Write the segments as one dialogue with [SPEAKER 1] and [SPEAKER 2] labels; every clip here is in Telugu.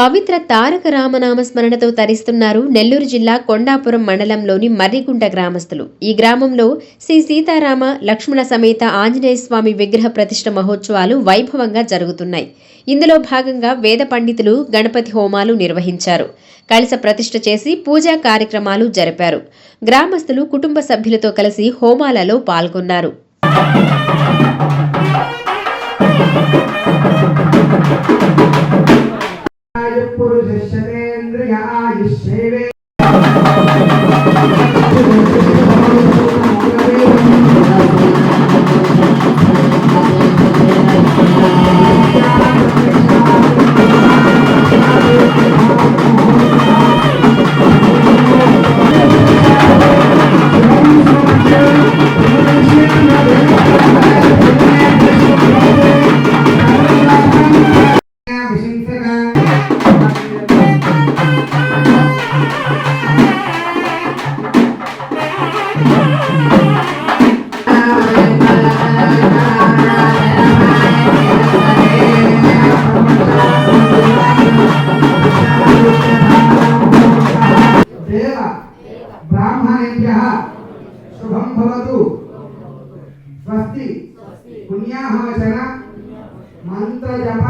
[SPEAKER 1] పవిత్ర తారక రామనామ స్మరణతో తరిస్తున్నారు నెల్లూరు జిల్లా కొండాపురం మండలంలోని మర్రిగుంట గ్రామస్తులు. ఈ గ్రామంలో శ్రీ సీతారామ లక్ష్మణ సమేత ఆంజనేయ స్వామి విగ్రహ ప్రతిష్ఠ మహోత్సవాలు వైభవంగా జరుగుతున్నాయి. ఇందులో భాగంగా వేద పండితులు గణపతి హోమాలు నిర్వహించారు. కలశ ప్రతిష్ఠ చేసి పూజా కార్యక్రమాలు జరిపారు. గ్రామస్తులు కుటుంబ సభ్యులతో కలిసి హోమాలలో పాల్గొన్నారు.
[SPEAKER 2] शुभं भवतु स्वस्ति पुण्याहवचन मंत्र जप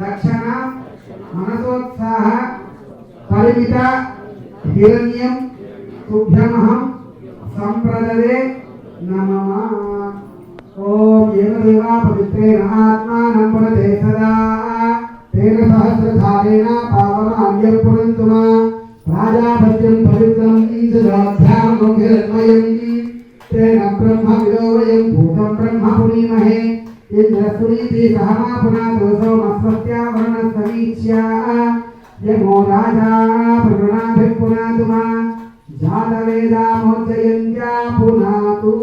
[SPEAKER 2] दक्षिण मनसोत्साह परिमित हिरण्यं तुभ्यमहं संप्रददे नमः। ओम येन देवा पवित्रेण आत्मानं वरदे सदा तेन सहस्रधारेण पावनान्यं पुनन्तु मा राजापत्यं पवित्रं ईश्वराध्यात्मं तेन ब्रह्म विदोवयं भूतं ब्रह्म पुनीमहे इंद्रस्तुरीति सहमा पुनातो मस्वत्या वर्णस्तवीच्या यमो राजा पुनाभिः पुनातु मा जातवेदा मोचयन्त्या पुनातु।